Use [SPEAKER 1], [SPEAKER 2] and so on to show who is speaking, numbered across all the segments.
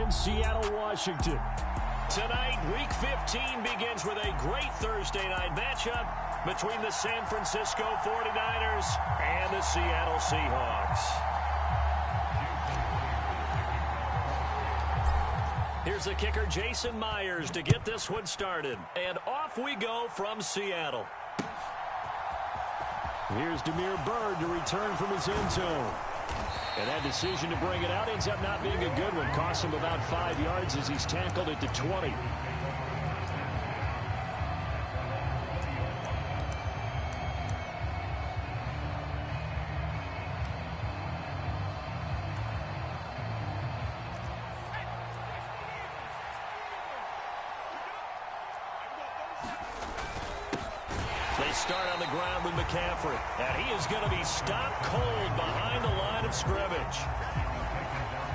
[SPEAKER 1] in Seattle, Washington.
[SPEAKER 2] Tonight, Week 15 begins with a great Thursday night matchup between the San Francisco 49ers and the Seattle Seahawks. Here's the kicker, Jason Myers, to get this one started. And off we go from Seattle.
[SPEAKER 1] Here's Damiere Byrd to return from his end zone. And that decision to bring it out ends up not being a good one. Costs him about 5 yards as he's tackled at the 20.
[SPEAKER 2] They start on the ground with McCaffrey, and he is going to be stopped cold behind the line of scrimmage.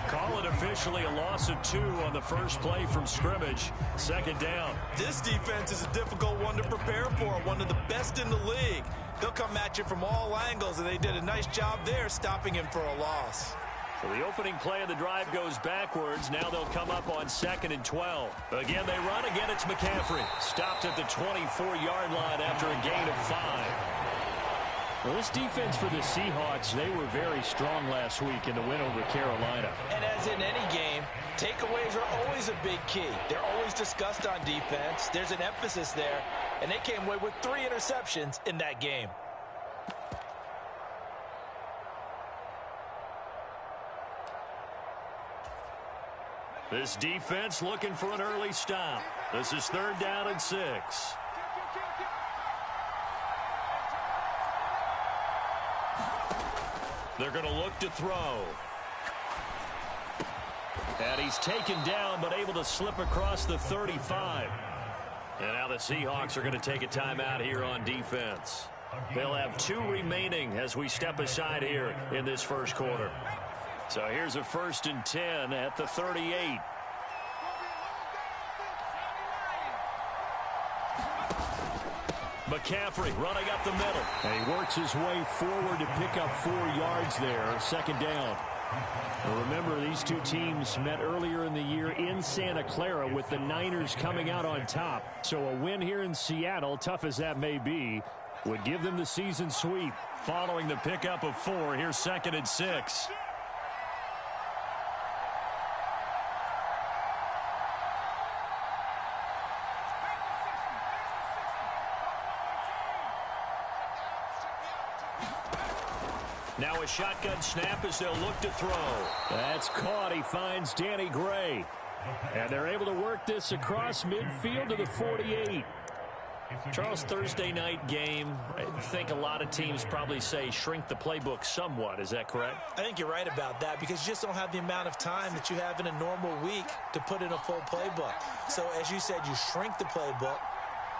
[SPEAKER 2] Call it officially a loss of 2 on the first play from scrimmage. Second down.
[SPEAKER 3] This defense is a difficult one to prepare for, one of the best in the league. They'll come at you from all angles, and they did a nice job there stopping him for a loss.
[SPEAKER 2] So the opening play of the drive goes backwards. Now they'll come up on 2nd and 12. Again, they run. Again, it's McCaffrey. Stopped at the 24-yard line after a gain of 5.
[SPEAKER 1] Well, this defense for the Seahawks, they were very strong last week in the win over Carolina.
[SPEAKER 3] And as in any game, takeaways are always a big key. They're always discussed on defense. There's an emphasis there, and they came away with 3 interceptions in that game.
[SPEAKER 2] This defense looking for an early stop. This is 3rd down and 6. They're going to look to throw. And he's taken down, but able to slip across the 35. And now the Seahawks are going to take a timeout here on defense. They'll have 2 remaining as we step aside here in this first quarter. So here's a 1st and 10 at the 38. McCaffrey running up the middle.
[SPEAKER 1] And he works his way forward to pick up 4 yards there. 2nd down. Now remember, these two teams met earlier in the year in Santa Clara with the Niners coming out on top. So a win here in Seattle, tough as that may be, would give them the season sweep.
[SPEAKER 2] Following the pickup of 4, here's 2nd and 6. Now a shotgun snap as they'll look to throw.
[SPEAKER 1] That's caught. He finds Danny Gray. And they're able to work this across midfield to the 48.
[SPEAKER 2] Charles, Thursday night game, I think a lot of teams probably say shrink the playbook somewhat. Is that correct?
[SPEAKER 3] I think you're right about that because you just don't have the amount of time that you have in a normal week to put in a full playbook. So as you said, you shrink the playbook,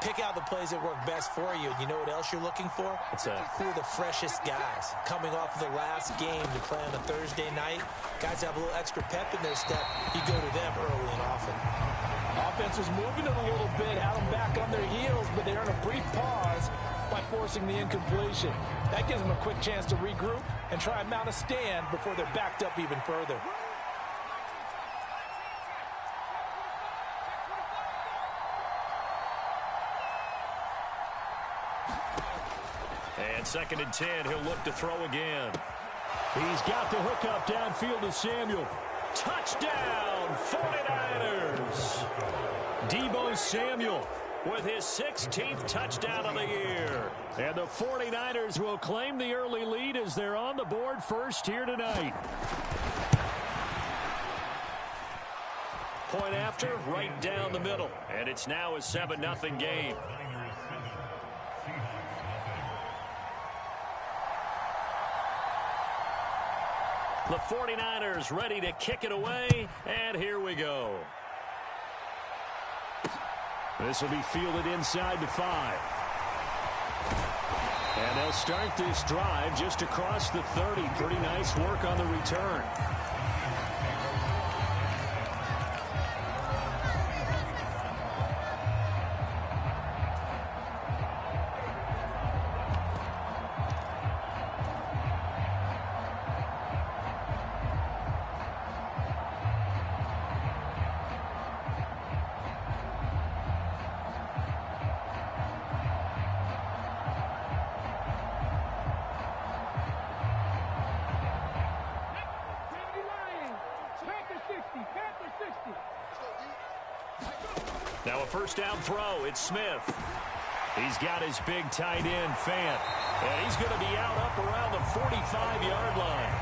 [SPEAKER 3] pick out the plays that work best for you. You know what else you're looking for?
[SPEAKER 2] What's that?
[SPEAKER 3] Who are the freshest guys coming off of the last game to play on a Thursday night? Guys have a little extra pep in their step. You go to them early and often. Offense was moving it a little bit, had them back on their heels, but they earn a brief pause by forcing the incompletion. That gives them a quick chance to regroup and try and mount a stand before they're backed up even further.
[SPEAKER 2] And 2nd and 10, he'll look to throw again.
[SPEAKER 1] He's got the hook up downfield to Samuel.
[SPEAKER 2] Touchdown, 49ers. Deebo Samuel with his 16th touchdown of the year.
[SPEAKER 1] And the 49ers will claim the early lead as they're on the board first here tonight.
[SPEAKER 2] Point after, right down the middle. And it's now a 7-0 game. The 49ers ready to kick it away, and here we go.
[SPEAKER 1] This will be fielded inside the 5. And they'll start this drive just across the 30. Pretty nice work on the return. Now a first down throw. It's Smith. He's got his big tight end, Fant. And he's going to be out up around the 45-yard line.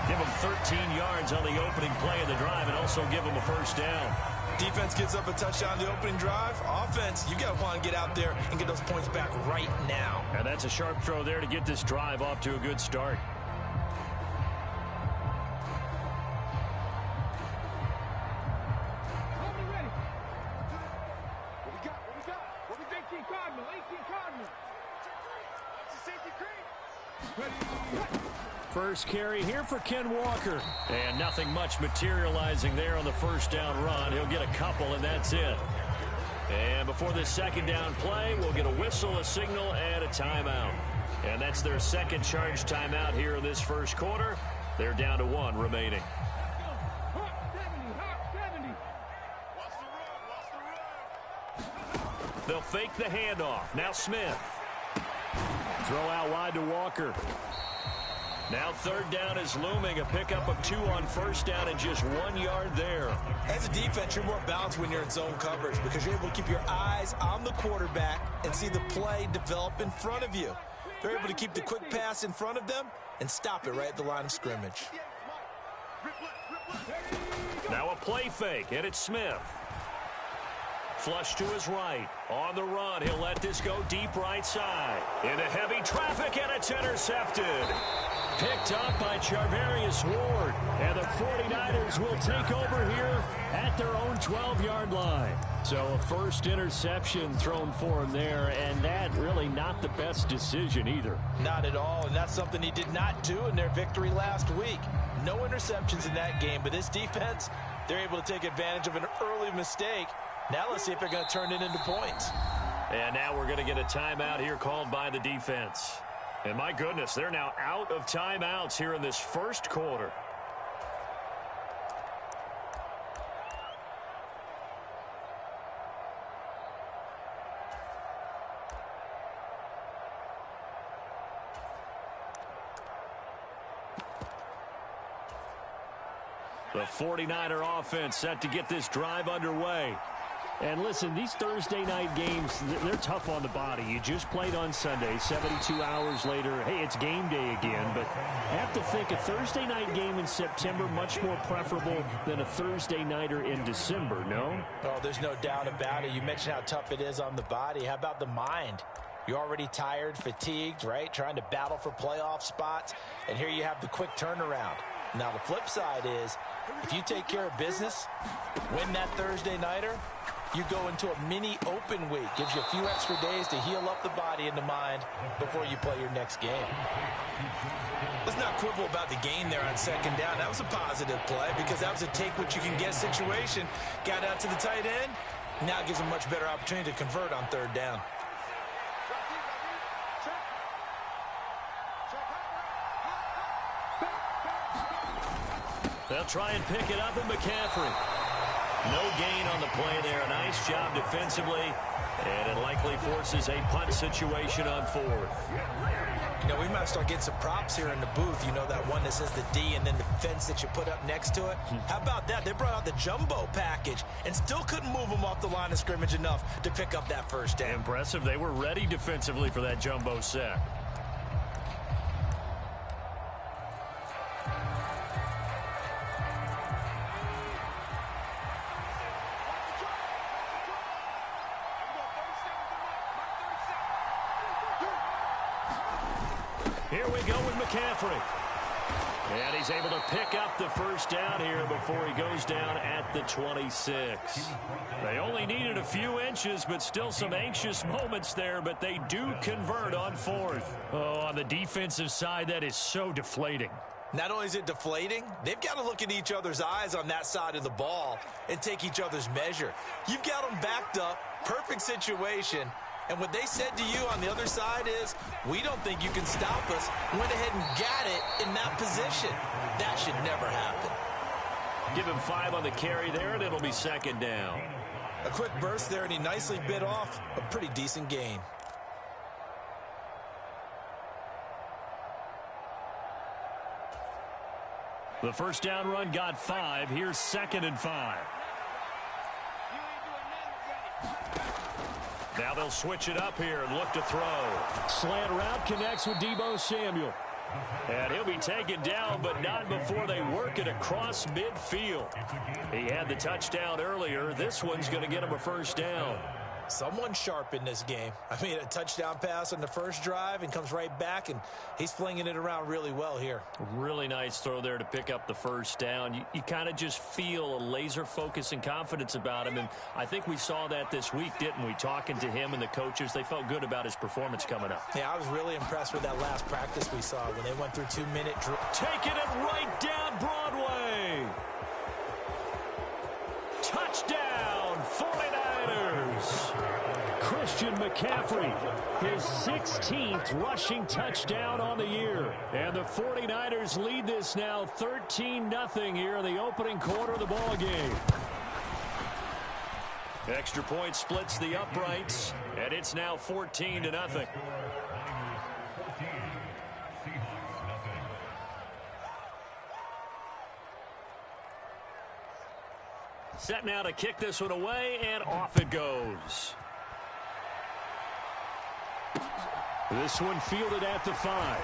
[SPEAKER 1] Give him 13 yards on the opening play of the drive and also give him a first down.
[SPEAKER 3] Defense gives up a touchdown the opening drive. Offense, you got to want to get out there and get those points back right now.
[SPEAKER 1] And that's a sharp throw there to get this drive off to a good start. First carry here for Ken Walker. And nothing much materializing there on the first down run. He'll get a couple, and that's it. And before this second down play, we'll get a whistle, a signal, and a timeout. And that's their second charge timeout here in this first quarter. They're down to one remaining. They'll fake the handoff. Now Smith. Throw out wide to Walker. Now third down is looming. A pickup of 2 on first down and just 1 yard there.
[SPEAKER 3] As a defense, you're more balanced when you're in zone coverage because you're able to keep your eyes on the quarterback and see the play develop in front of you. They're able to keep the quick pass in front of them and stop it right at the line of scrimmage.
[SPEAKER 1] Now a play fake, and it's Smith. Flush to his right. On the run, he'll let this go deep right side. Into heavy traffic, and it's intercepted. Picked up by Charvarius Ward. And the 49ers will take over here at their own 12-yard line. So a first interception thrown for him there, and that really not the best decision either.
[SPEAKER 3] Not at all, and that's something he did not do in their victory last week. No interceptions in that game, but this defense, they're able to take advantage of an early mistake. Now let's see if they're going to turn it into points.
[SPEAKER 1] And now we're going to get a timeout here called by the defense. And my goodness, they're now out of timeouts here in this first quarter. The 49er offense set to get this drive underway. And listen, these Thursday night games, they're tough on the body. You just played on Sunday, 72 hours later. Hey, it's game day again. But I have to think a Thursday night game in September much more preferable than a Thursday nighter in December, no?
[SPEAKER 3] Oh, there's no doubt about it. You mentioned how tough it is on the body. How about the mind? You're already tired, fatigued, right? Trying to battle for playoff spots. And here you have the quick turnaround. Now, the flip side is, if you take care of business, win that Thursday nighter, you go into a mini open week. Gives you a few extra days to heal up the body and the mind before you play your next game. Let's not quibble about the gain there on second down. That was a positive play because that was a take-what-you-can-get situation. Got out to the tight end. Now gives a much better opportunity to convert on third down.
[SPEAKER 1] They'll try and pick it up with McCaffrey. No gain on the play there. Nice job defensively. And it likely forces a punt situation on fourth.
[SPEAKER 3] You know, we might start getting some props here in the booth. You know, that one that says the D and then the fence that you put up next to it. How about that? They brought out the jumbo package and still couldn't move them off the line of scrimmage enough to pick up that first down.
[SPEAKER 1] Impressive. They were ready defensively for that jumbo sack. Here we go with McCaffrey. And he's able to pick up the first down here before he goes down at the 26. They only needed a few inches, but still some anxious moments there, but they do convert on fourth. Oh, on the defensive side, that is so deflating.
[SPEAKER 3] Not only is it deflating, they've got to look in each other's eyes on that side of the ball and take each other's measure. You've got them backed up, perfect situation. And what they said to you on the other side is, we don't think you can stop us. Went ahead and got it in that position. That should never happen.
[SPEAKER 1] Give him 5 on the carry there, and it'll be second down.
[SPEAKER 3] A quick burst there, and he nicely bit off a pretty decent gain.
[SPEAKER 2] The first down run got 5. Here's 2nd and 5. Now they'll switch it up here and look to throw.
[SPEAKER 1] Slant route connects with Deebo Samuel.
[SPEAKER 2] And he'll be taken down, but not before they work it across midfield. He had the touchdown earlier. This one's going to get him a first down.
[SPEAKER 3] Someone sharp in this game. I mean, a touchdown pass on the first drive and comes right back, and he's flinging it around really well here.
[SPEAKER 2] Really nice throw there to pick up the first down. You kind of just feel a laser focus and confidence about him, and I think we saw that this week, didn't we? Talking to him and the coaches, they felt good about his performance coming up.
[SPEAKER 3] Yeah, I was really impressed with that last practice we saw when they went through 2-minute drill.
[SPEAKER 2] Taking it right down Broadway. Touchdown, 49ers.
[SPEAKER 1] Christian McCaffrey, his 16th rushing touchdown on the year. And the 49ers lead this now 13-0 here in the opening quarter of the ball game.
[SPEAKER 2] Extra point splits the uprights, and it's now 14-0. Set now to kick this one away, and off it goes.
[SPEAKER 1] This one fielded at the 5.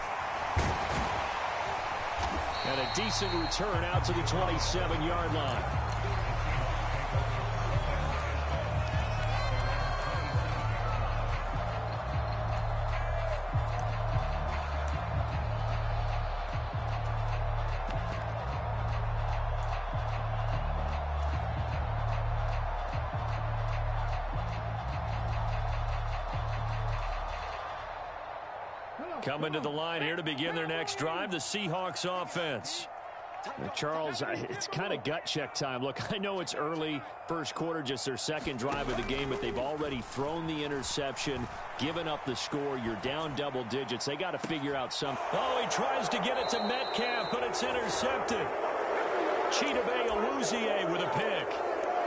[SPEAKER 1] And a decent return out to the 27-yard line. Coming to the line here to begin their next drive, the Seahawks offense. Now, Charles, it's kind of gut check time. Look, I know it's early, first quarter, just their second drive of the game, but they've already thrown the interception, given up the score. You're down double digits. They got to figure out something.
[SPEAKER 2] Oh, he tries to get it to Metcalf, but it's intercepted. Chidobe Awuzie with a pick.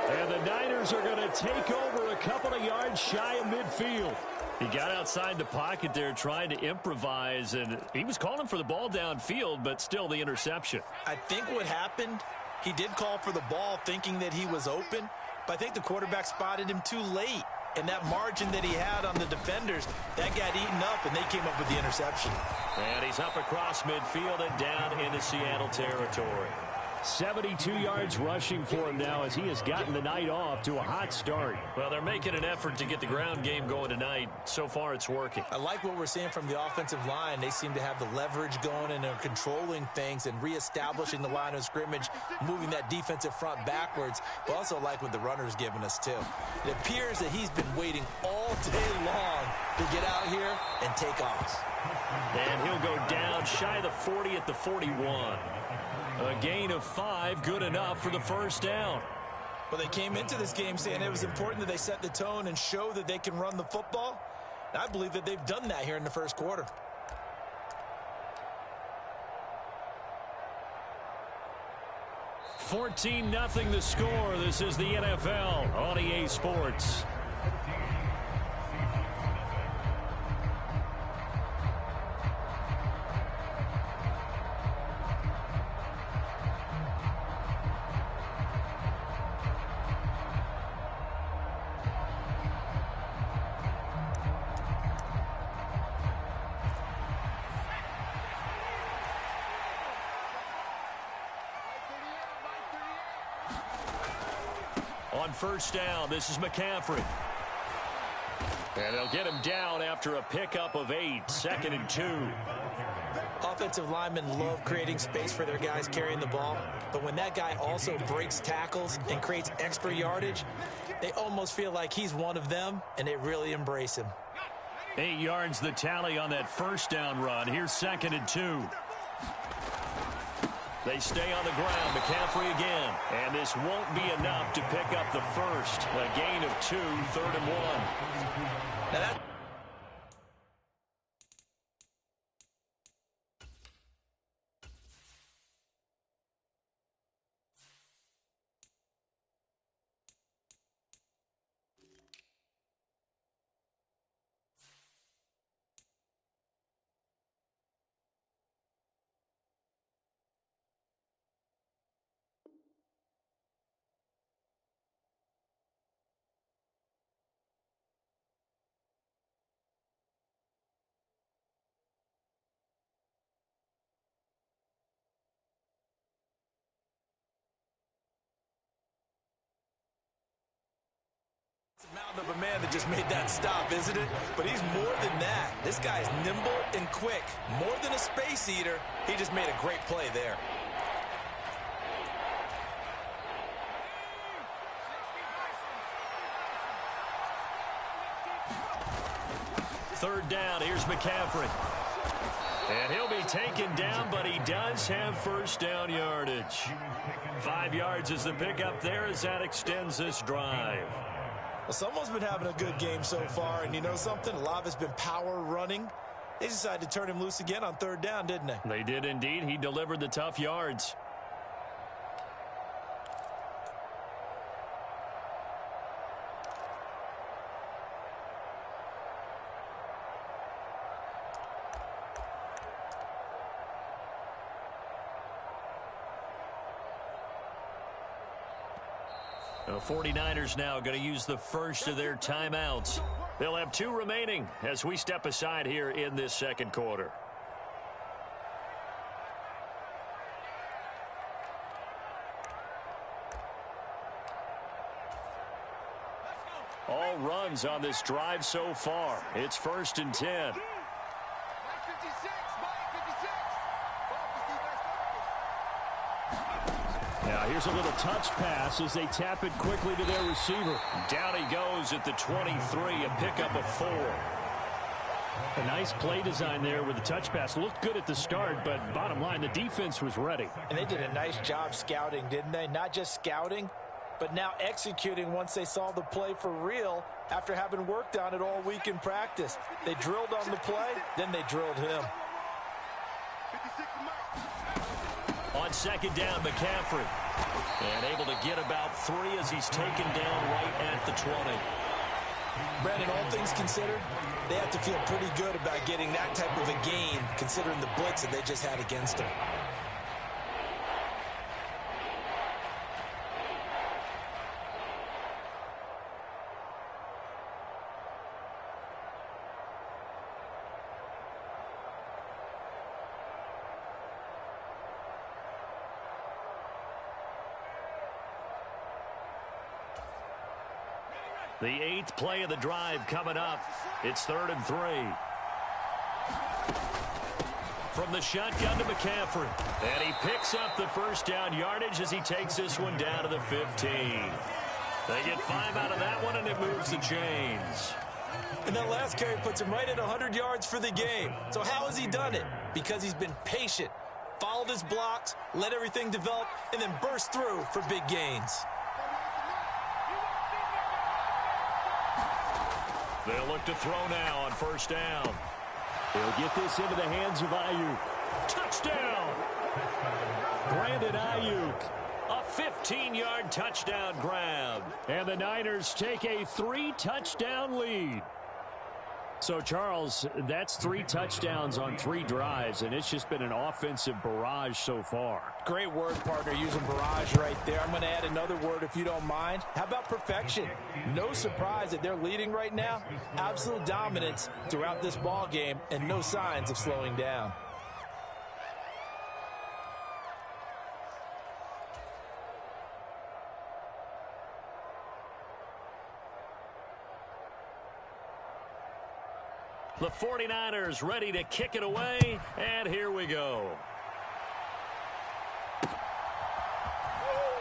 [SPEAKER 1] And the Niners are going to take over a couple of yards shy of midfield.
[SPEAKER 2] He got outside the pocket there trying to improvise, and he was calling for the ball downfield, but still the interception.
[SPEAKER 3] I think what happened, he did call for the ball thinking that he was open, but I think the quarterback spotted him too late. And that margin that he had on the defenders, that got eaten up, and they came up with the interception.
[SPEAKER 2] And he's up across midfield and down into Seattle territory.
[SPEAKER 1] 72 yards rushing for him now as he has gotten the night off to a hot start.
[SPEAKER 2] Well, they're making an effort to get the ground game going tonight. So far, it's working.
[SPEAKER 3] I like what we're seeing from the offensive line. They seem to have the leverage going, and they're controlling things and reestablishing the line of scrimmage, moving that defensive front backwards. But also like what the runner's giving us, too. It appears that he's been waiting all day long to get out here and take off.
[SPEAKER 2] And he'll go down shy of the 40 at the 41. A gain of 5, good enough for the first down.
[SPEAKER 3] But they came into this game saying it was important that they set the tone and show that they can run the football. And I believe that they've done that here in the first quarter.
[SPEAKER 1] $14-0 the score. This is the NFL on EA Sports.
[SPEAKER 2] On first down, this is McCaffrey. And they'll get him down after a pickup of 8, 2nd and 2.
[SPEAKER 3] Offensive linemen love creating space for their guys carrying the ball, but when that guy also breaks tackles and creates extra yardage, they almost feel like he's one of them, and they really embrace him.
[SPEAKER 2] 8 yards the tally on that first down run. Here's 2nd and 2. They stay on the ground. McCaffrey again. And this won't be enough to pick up the first. A gain of 2, 3rd and 1.
[SPEAKER 3] Now that Mountain of a man that just made that stop, isn't it? But he's more than that. This guy's nimble and quick. More than a space eater, he just made a great play there.
[SPEAKER 2] Third down, here's McCaffrey. And he'll be taken down, but he does have first down yardage. 5 yards is the pickup there as that extends this drive.
[SPEAKER 3] Well, someone's been having a good game so far, and you know something? A lot of it's been power running. They decided to turn him loose again on third down, didn't they?
[SPEAKER 2] They did indeed. He delivered the tough yards. The 49ers now going to use the first of their timeouts. They'll have 2 remaining as we step aside here in this second quarter. All runs on this drive so far. It's 1st and 10.
[SPEAKER 1] Now here's a little touch pass as they tap it quickly to their receiver.
[SPEAKER 2] Down he goes at the 23, a pickup of 4.
[SPEAKER 1] A nice play design there with the touch pass. Looked good at the start, but bottom line, the defense was ready.
[SPEAKER 3] And they did a nice job scouting, didn't they? Not just scouting, but now executing once they saw the play for real after having worked on it all week in practice. They drilled on the play, then they drilled him.
[SPEAKER 2] On second down, McCaffrey. And able to get about 3 as he's taken down right at the 20.
[SPEAKER 3] Brandon, all things considered, they have to feel pretty good about getting that type of a gain considering the blitz that they just had against them.
[SPEAKER 2] The 8th play of the drive coming up. It's 3rd and 3. From the shotgun to McCaffrey. And he picks up the first down yardage as he takes this one down to the 15. They get 5 out of that one, and it moves the chains.
[SPEAKER 3] And that last carry puts him right at 100 yards for the game. So how has he done it? Because he's been patient, followed his blocks, let everything develop, and then burst through for big gains.
[SPEAKER 2] They'll look to throw now on first down.
[SPEAKER 1] They'll get this into the hands of Ayuk.
[SPEAKER 2] Touchdown!
[SPEAKER 1] Brandon Ayuk.
[SPEAKER 2] A 15-yard touchdown grab.
[SPEAKER 1] And the Niners take a 3-touchdown lead. So, Charles, that's 3 touchdowns on 3 drives, and it's just been an offensive barrage so far.
[SPEAKER 3] Great word, partner, using barrage right there. I'm going to add another word if you don't mind. How about perfection? No surprise that they're leading right now. Absolute dominance throughout this ball game and no signs of slowing down.
[SPEAKER 2] The 49ers ready to kick it away, and here we go.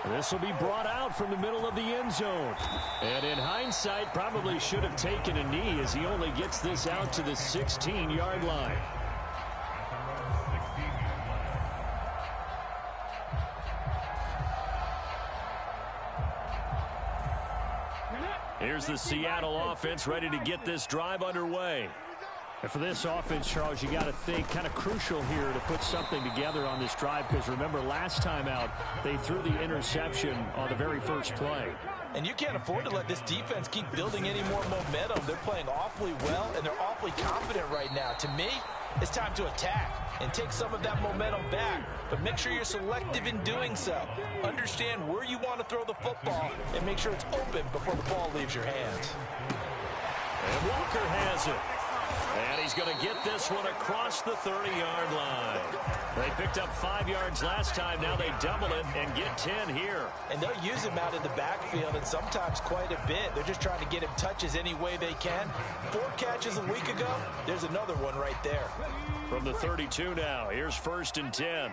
[SPEAKER 1] This will be brought out from the middle of the end zone. And in hindsight, probably should have taken a knee as he only gets this out to the 16-yard line.
[SPEAKER 2] Here's the Seattle offense ready to get this drive underway.
[SPEAKER 1] And for this offense, Charles, you got to think kind of crucial here to put something together on this drive, because remember last time out they threw the interception on the very first play.
[SPEAKER 3] And you can't afford to let this defense keep building any more momentum. They're playing awfully well, and they're awfully confident right now. To me, it's time to attack and take some of that momentum back, but make sure you're selective in doing so. Understand where you want to throw the football and make sure it's open before the ball leaves your hands.
[SPEAKER 2] And Walker has it. And he's going to get this one across the 30-yard line. They picked up 5 yards last time. Now they double it and get 10 here.
[SPEAKER 3] And they'll use him out in the backfield, and sometimes quite a bit. They're just trying to get him touches any way they can. 4 catches a week ago. There's another one right there.
[SPEAKER 2] From the 32 now, here's 1st and 10.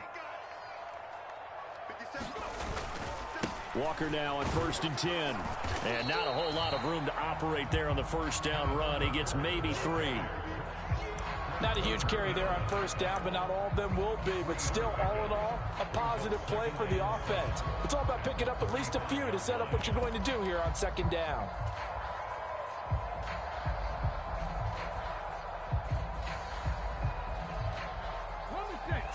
[SPEAKER 1] Walker now on 1st and 10.
[SPEAKER 2] And not a whole lot of room to operate there on the first down run. He gets maybe 3.
[SPEAKER 3] Not a huge carry there on first down, but not all of them will be. But still, all in all, a positive play for the offense. It's all about picking up at least a few to set up what you're going to do here on 2nd down.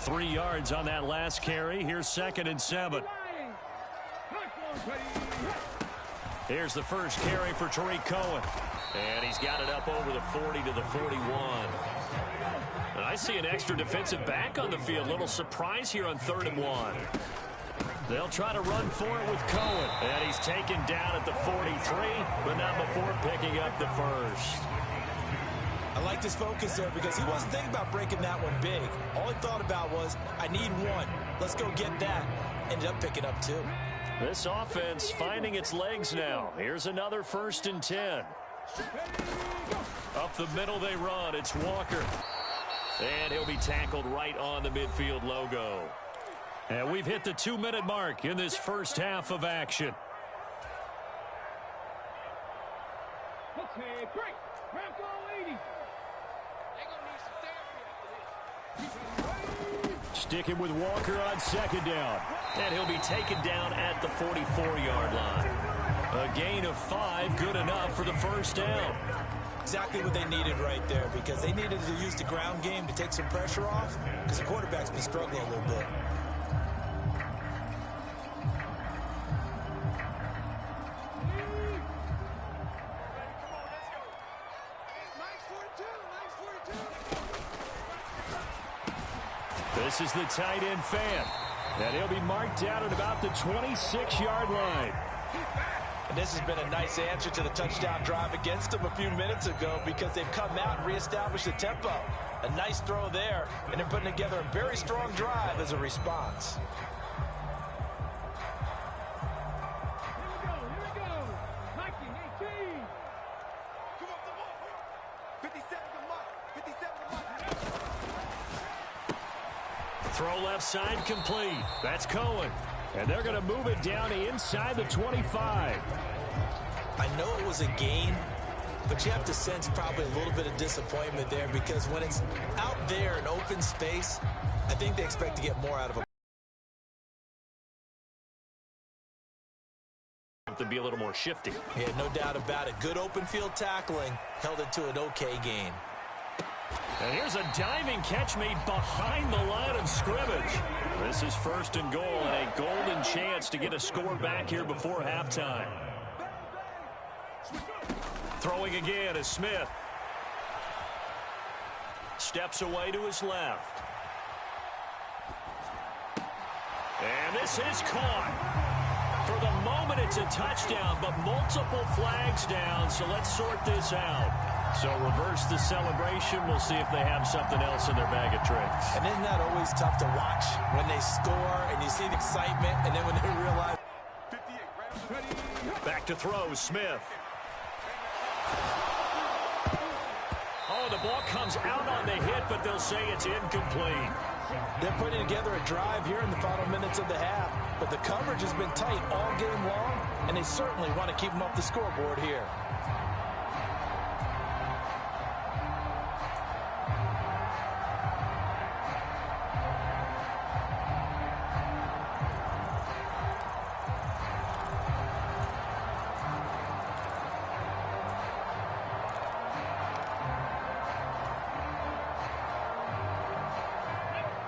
[SPEAKER 2] Three yards on that last carry. Here's 2nd and 7. Here's the first carry for Tariq Cohen. And he's got it up over the 40 to the 41. And I see an extra defensive back on the field. Little surprise here on 3rd and 1. They'll try to run for it with Cohen. And he's taken down at the 43, but not before picking up the first.
[SPEAKER 3] I like this focus there because he wasn't thinking about breaking that one big. All he thought about was, I need 1. Let's go get that. Ended up picking up 2.
[SPEAKER 2] This offense finding its legs now. Here's another 1st and 10. Up the middle they run. It's Walker. And he'll be tackled right on the midfield logo. And we've hit the 2-minute mark in this first half of action.
[SPEAKER 4] Okay, break. Ramco 80.
[SPEAKER 1] Sticking with Walker on 2nd down.
[SPEAKER 2] And he'll be taken down at the 44-yard line. A gain of 5, good enough for the first down.
[SPEAKER 3] Exactly what they needed right there, because they needed to use the ground game to take some pressure off, because the quarterback's been struggling a little bit.
[SPEAKER 1] This is the tight end fan. And he'll be marked down at about the 26-yard line.
[SPEAKER 3] And this has been a nice answer to the touchdown drive against them a few minutes ago, because they've come out and reestablished the tempo. A nice throw there, and they're putting together a very strong drive as a response.
[SPEAKER 4] Here we go. Nike 18. Come on. 57 to Mike. 57 to Mike.
[SPEAKER 2] Throw left side complete. That's Cohen.
[SPEAKER 1] And they're going to move it down inside the 25.
[SPEAKER 3] I know it was a gain, but you have to sense probably a little bit of disappointment there, because when it's out there in open space, I think they expect to get more out of it.
[SPEAKER 2] To be a little more shifty.
[SPEAKER 3] Yeah, no doubt about it. Good open field tackling held it to an okay gain.
[SPEAKER 2] And here's a diving catch made behind the line of scrimmage. This is 1st and goal, and a golden chance to get a score back here before halftime. Throwing again is Smith. Steps away to his left. And this is caught. For the moment, it's a touchdown, but multiple flags down, so let's sort this out. So reverse the celebration. We'll see if they have something else in their bag of tricks.
[SPEAKER 3] And isn't that always tough to watch when they score and you see the excitement, and then when they realize.
[SPEAKER 2] Back to throw, Smith. Oh, the ball comes out on the hit, but they'll say it's incomplete.
[SPEAKER 3] They're putting together a drive here in the final minutes of the half, but the coverage has been tight all game long, and they certainly want to keep them off the scoreboard here.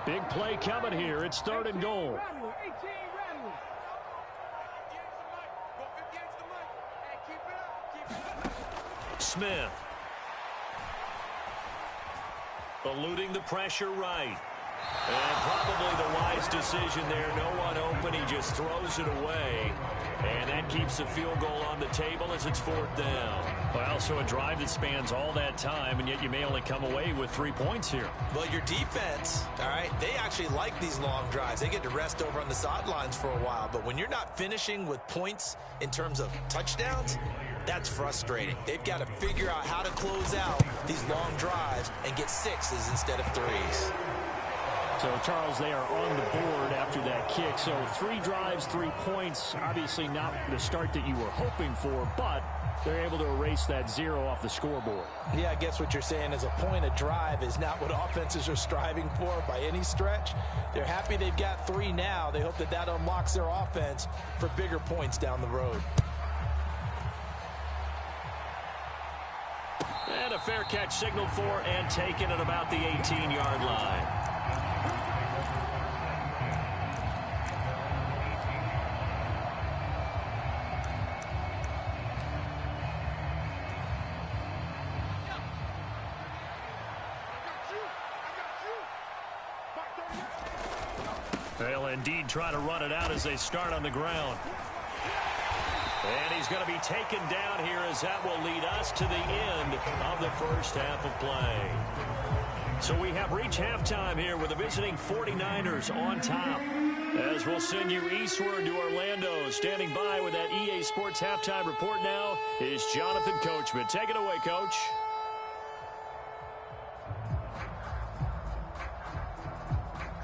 [SPEAKER 1] Big play coming here. It's 3rd and goal.
[SPEAKER 2] Smith. Eluding the pressure right. And probably the wise decision there. No one open. He just throws it away. And that keeps the field goal on the table as it's 4th down.
[SPEAKER 1] Well, so a drive that spans all that time, and yet you may only come away with 3 points here.
[SPEAKER 3] Well, your defense, all right, they actually like these long drives. They get to rest over on the sidelines for a while. But when you're not finishing with points in terms of touchdowns, that's frustrating. They've got to figure out how to close out these long drives and get 6s instead of 3s.
[SPEAKER 1] So, Charles, they are on the board after that kick. So 3 drives, 3 points. Obviously not the start that you were hoping for, but they're able to erase that 0 off the scoreboard.
[SPEAKER 3] Yeah, I guess what you're saying is a point a drive is not what offenses are striving for by any stretch. They're happy they've got 3 now. They hope that that unlocks their offense for bigger points down the road.
[SPEAKER 2] And a fair catch signaled for and taken at about the 18-yard line. They'll indeed try to run it out as they start on the ground. And he's going to be taken down here as that will lead us to the end of the first half of play. So we have reached halftime here with the visiting 49ers on top. As we'll send you eastward to Orlando. Standing by with that EA Sports halftime report now is Jonathan Coachman. Take it away, Coach.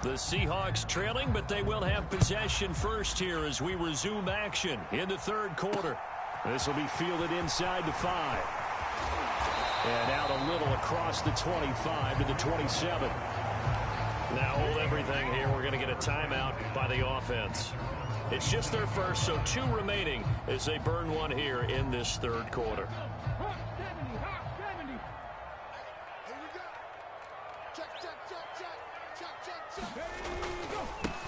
[SPEAKER 2] The Seahawks trailing, but they will have possession first here as we resume action in the 3rd quarter. This will be fielded inside the 5. And out a little across the 25 to the 27. Now hold everything here. We're going to get a timeout by the offense. It's just their first, so 2 remaining as they burn 1 here in this 3rd quarter.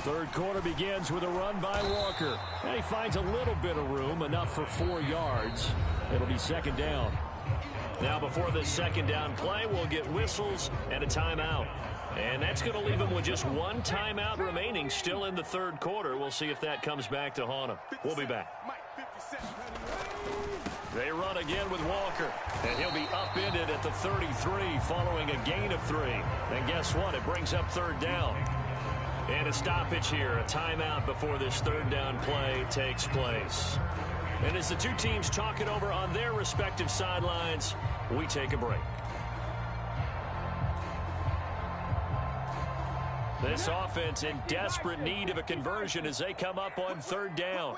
[SPEAKER 2] Third quarter begins with a run by Walker. And he finds a little bit of room, enough for 4 yards. It'll be 2nd down. Now before this 2nd down play, we'll get whistles and a timeout. And that's going to leave him with just 1 timeout remaining still in the 3rd quarter. We'll see if that comes back to haunt him. We'll be back. They run again with Walker. And he'll be upended at the 33 following a gain of 3. And guess what? It brings up 3rd down. And a stoppage here, a timeout before this 3rd down play takes place. And as the 2 teams talk it over on their respective sidelines, we take a break. This offense in desperate need of a conversion as they come up on 3rd down.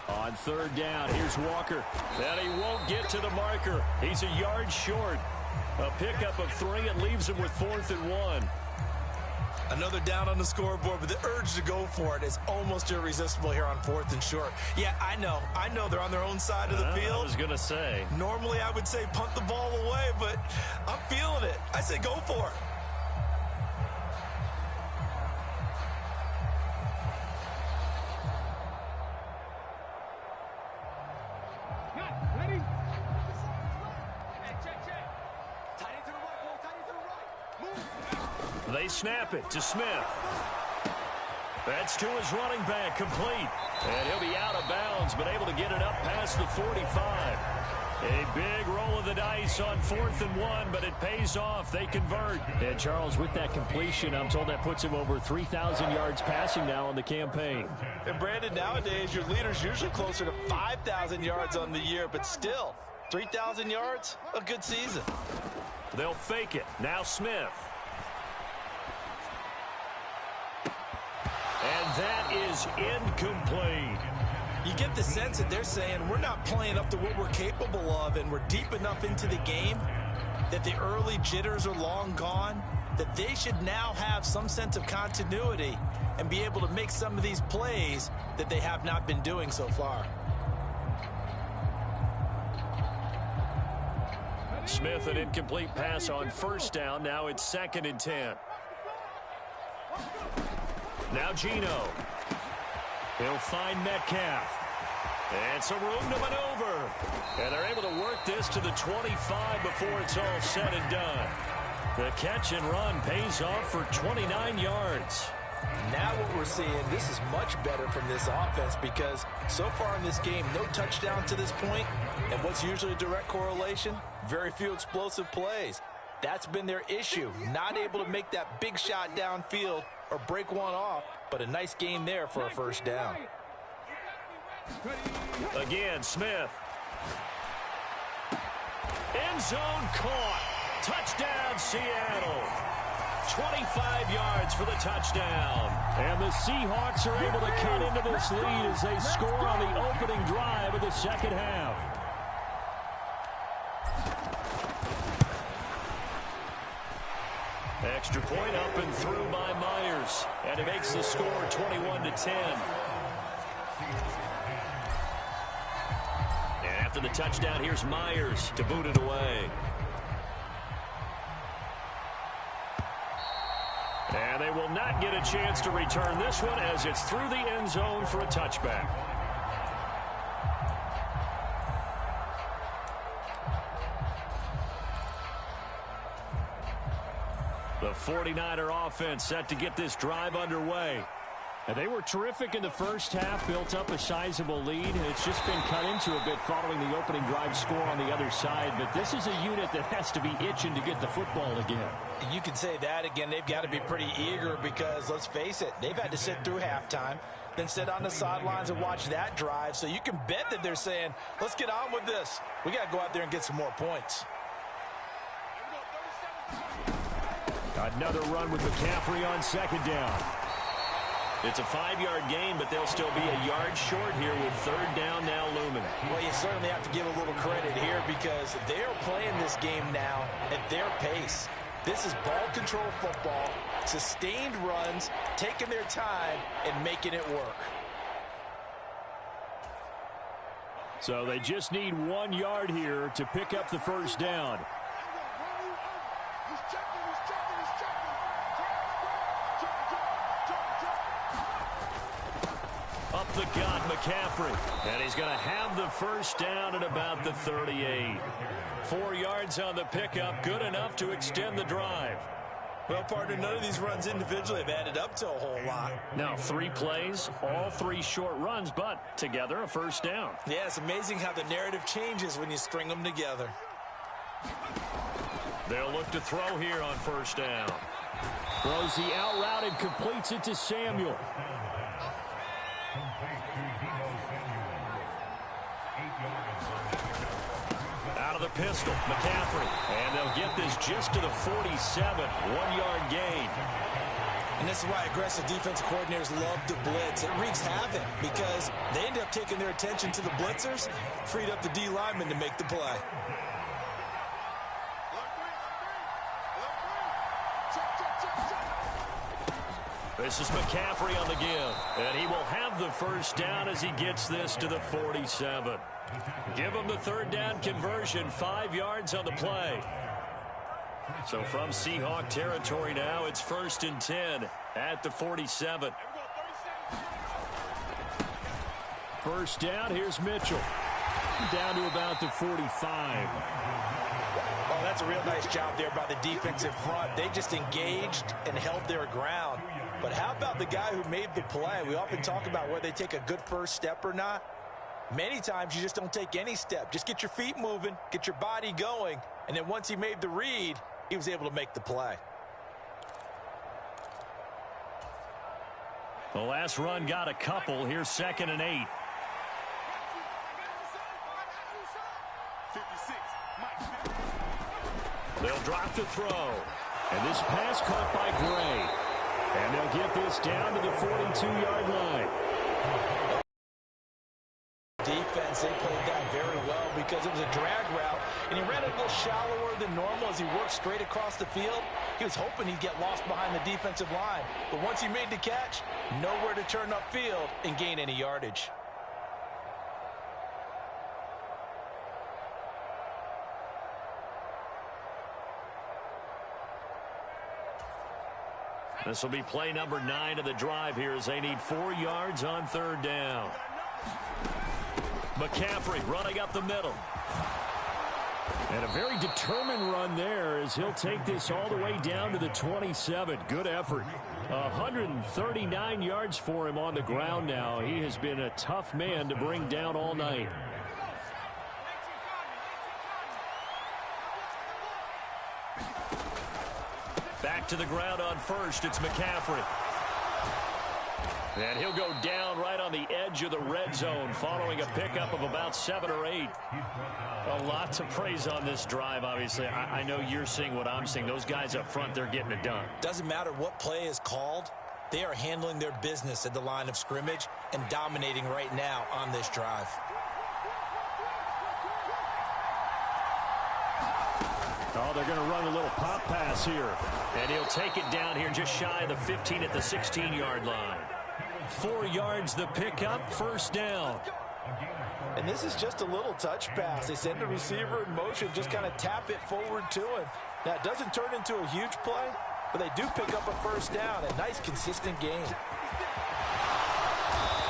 [SPEAKER 2] On 3rd down, here's Walker. And he won't get to the marker. He's a yard short. A pickup of 3. It leaves him with 4th and 1.
[SPEAKER 3] Another down on the scoreboard, but the urge to go for it is almost irresistible here on 4th and short. Yeah, I know they're on their own side of the field.
[SPEAKER 2] I was going to say.
[SPEAKER 3] Normally I would say punt the ball away, but I'm feeling it. I say go for it.
[SPEAKER 2] They snap it to Smith. That's to his running back, complete. And he'll be out of bounds, but able to get it up past the 45. A big roll of the dice on 4th and 1, but it pays off. They convert.
[SPEAKER 1] And, Charles, with that completion, I'm told that puts him over 3,000 yards passing now on the campaign.
[SPEAKER 3] And, Brandon, nowadays your leader's usually closer to 5,000 yards on the year, but still, 3,000 yards, a good season.
[SPEAKER 2] They'll fake it. Now Smith. And that is incomplete.
[SPEAKER 3] You get the sense that they're saying we're not playing up to what we're capable of, and we're deep enough into the game that the early jitters are long gone, that they should now have some sense of continuity and be able to make some of these plays that they have not been doing so far.
[SPEAKER 2] Smith, an incomplete pass on 1st down. Now it's 2nd and 10. Now Geno.
[SPEAKER 1] He'll find Metcalf.
[SPEAKER 2] And some room to maneuver. And they're able to work this to the 25 before it's all said and done. The catch and run pays off for 29 yards.
[SPEAKER 3] Now what we're seeing, this is much better from this offense because so far in this game, no touchdown to this point. And what's usually a direct correlation? Very few explosive plays. That's been their issue. Not able to make that big shot downfield or break one off, but a nice gain there for a first down.
[SPEAKER 2] Again, Smith. End zone caught. Touchdown, Seattle. 25 yards for the touchdown.
[SPEAKER 1] And the Seahawks are able to cut into this lead as they score on the opening drive of the second half.
[SPEAKER 2] Extra point up and through by Myers. And it makes the score 21-10. And after the touchdown, here's Myers to boot it away. And they will not get a chance to return this one as it's through the end zone for a touchback. The 49er offense set to get this drive underway.
[SPEAKER 1] And they were terrific in the first half, built up a sizable lead. It's just been cut into a bit following the opening drive score on the other side. But this is a unit that has to be itching to get the football again.
[SPEAKER 3] You can say that again. They've got to be pretty eager because, let's face it, they've had to sit through halftime, then sit on the sidelines and watch that drive. So you can bet that they're saying, let's get on with this. We got to go out there and get some more points.
[SPEAKER 1] Another run with McCaffrey on second down.
[SPEAKER 2] It's a 5-yard gain, but they'll still be a yard short here with third down now looming.
[SPEAKER 3] Well, you certainly have to give a little credit here because they're playing this game now at their pace. This is ball control football, sustained runs, taking their time, and making it work.
[SPEAKER 1] So they just need 1 yard here to pick up the first down.
[SPEAKER 2] Up the gut, McCaffrey. And he's going to have the first down at about the 38. 4 yards on the pickup, good enough to extend the drive.
[SPEAKER 3] Well, partner, none of these runs individually have added up to a whole lot.
[SPEAKER 1] Now, 3 plays, all 3 short runs, but together a first down.
[SPEAKER 3] Yeah, it's amazing how the narrative changes when you string them together.
[SPEAKER 2] They'll look to throw here on first down.
[SPEAKER 1] Throws the out route and completes it to Samuel.
[SPEAKER 2] Out of the pistol, McCaffrey. And they'll get this just to the 47. 1-yard gain.
[SPEAKER 3] And this is why aggressive defensive coordinators love to blitz. It wreaks havoc because they end up taking their attention to the blitzers, freed up the D lineman to make the play.
[SPEAKER 2] This is McCaffrey on the give. And he will have the first down as he gets this to the 47. Give him the third down conversion, 5 yards on the play. So from Seahawk territory now, it's 1st and 10 at the 47.
[SPEAKER 1] First down, here's Mitchell. Down to about the 45.
[SPEAKER 3] Oh, that's a real nice job there by the defensive front. They just engaged and held their ground. But how about the guy who made the play? We often talk about whether they take a good first step or not. Many times you just don't take any step. Just get your feet moving, get your body going, and then once he made the read, he was able to make the play.
[SPEAKER 1] The last run got a couple. Here's 2nd and 8.
[SPEAKER 2] They'll drop to throw.
[SPEAKER 1] And this pass caught by Gray. And they'll get this down to the 42-yard line.
[SPEAKER 3] Defense, they played that very well because it was a drag route, and he ran it a little shallower than normal as he worked straight across the field. He was hoping he'd get lost behind the defensive line, but once he made the catch, nowhere to turn upfield and gain any yardage.
[SPEAKER 2] This will be play number 9 of the drive here as they need 4 yards on 3rd down. McCaffrey running up the middle.
[SPEAKER 1] And a very determined run there as he'll take this all the way down to the 27. Good effort. 139 yards for him on the ground now. He has been a tough man to bring down all night.
[SPEAKER 2] Back to the ground on first. It's McCaffrey. And he'll go down right on the edge of the red zone following a pickup of about 7 or 8.
[SPEAKER 1] A lot to praise on this drive, obviously. I know you're seeing what I'm seeing. Those guys up front, they're getting it done.
[SPEAKER 3] Doesn't matter what play is called. They are handling their business at the line of scrimmage and dominating right now on this drive.
[SPEAKER 1] Oh, they're going to run a little pop pass here. And he'll take it down here just shy of the 15 at the 16-yard line. 4 yards the pickup, 1st down.
[SPEAKER 3] And this is just a little touch pass. They send the receiver in motion, just kind of tap it forward to him. Now, it doesn't turn into a huge play, but they do pick up a 1st down. A nice, consistent gain.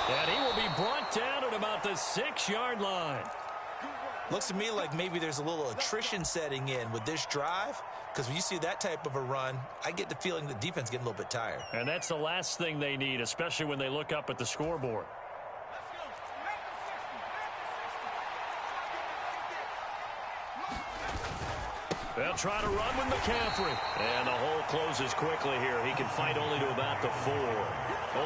[SPEAKER 1] And he will be brought down at about the 6-yard line.
[SPEAKER 3] Looks to me like maybe there's a little attrition setting in with this drive, because when you see that type of a run, I get the feeling the defense getting a little bit tired.
[SPEAKER 1] And that's the last thing they need, especially when they look up at the scoreboard. They'll try to run with McCaffrey.
[SPEAKER 2] And the hole closes quickly here. He can fight only to about the 4.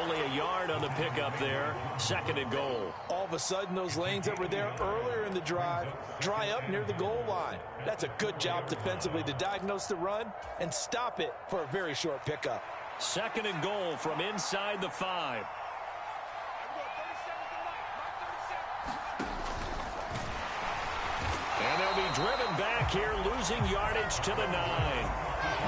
[SPEAKER 2] Only a yard on the pickup there. 2nd and goal.
[SPEAKER 3] All of a sudden, those lanes that were there earlier in the drive dry up near the goal line. That's a good job defensively to diagnose the run and stop it for a very short pickup.
[SPEAKER 2] 2nd and goal from inside the 5.
[SPEAKER 1] And they'll be driven back here, losing yardage to the 9.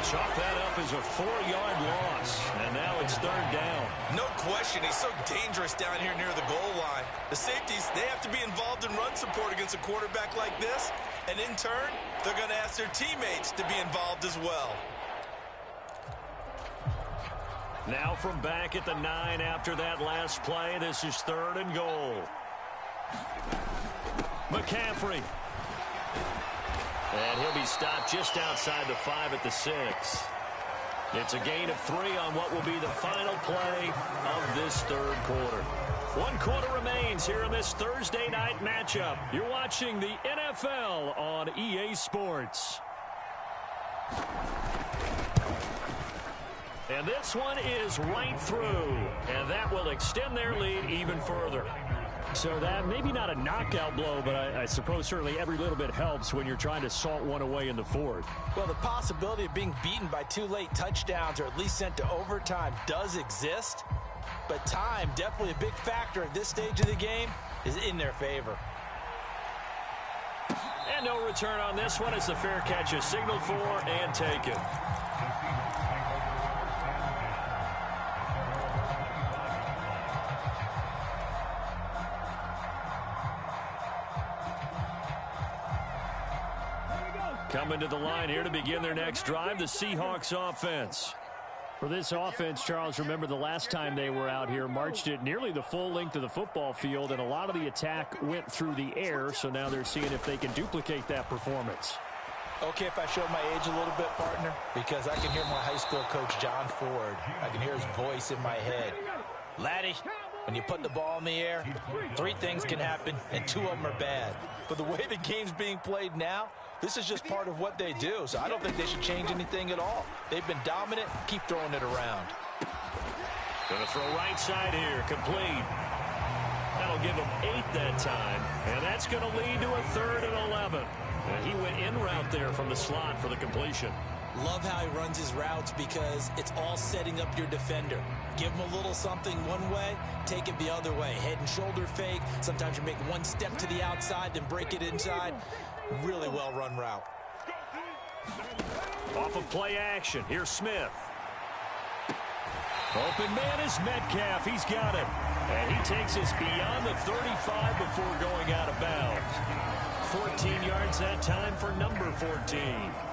[SPEAKER 1] Chalk that up as a 4-yard loss. And now it's 3rd down.
[SPEAKER 3] No question, he's so dangerous down here near the goal line. The safeties, they have to be involved in run support against a quarterback like this. And in turn, they're going to ask their teammates to be involved as well.
[SPEAKER 2] Now from back at the 9 after that last play, this is 3rd and goal. McCaffrey. And he'll be stopped just outside the 5 at the 6. It's a gain of 3 on what will be the final play of this 3rd quarter. 1 quarter remains here in this Thursday night matchup. You're watching the NFL on EA Sports. And this one is right through, and that will extend their lead even further.
[SPEAKER 1] So that maybe not a knockout blow, but I suppose certainly every little bit helps when you're trying to salt one away in the 4th.
[SPEAKER 3] Well, the possibility of being beaten by 2 late touchdowns or at least sent to overtime does exist. But time, definitely a big factor at this stage of the game, is in their favor.
[SPEAKER 2] And no return on this one. It's a fair catch is signaled for and taken. Coming to the line here to begin their next drive, the Seahawks offense.
[SPEAKER 1] For this offense, Charles, remember the last time they were out here, marched it nearly the full length of the football field, and a lot of the attack went through the air, so now they're seeing if they can duplicate that performance.
[SPEAKER 3] Okay, if I show my age a little bit, partner, because I can hear my high school coach, John Ford. I can hear his voice in my head. Laddie, when you put the ball in the air, 3 things can happen, and 2 of them are bad. But the way the game's being played now, this is just part of what they do, so I don't think they should change anything at all. They've been dominant. Keep throwing it around.
[SPEAKER 2] Going to throw right side here, complete. That'll give him 8 that time, and that's going to lead to a 3rd and 11. And he went in route there from the slot for the completion.
[SPEAKER 3] Love how he runs his routes because it's all setting up your defender. Give him a little something one way, take it the other way. Head and shoulder fake. Sometimes you make 1 step to the outside, then break it inside. Really well-run route.
[SPEAKER 2] Off of play action, here's Smith.
[SPEAKER 1] Open man is Metcalf. He's got it. And he takes us beyond the 35 before going out of bounds.
[SPEAKER 2] 14 yards that time for number 14.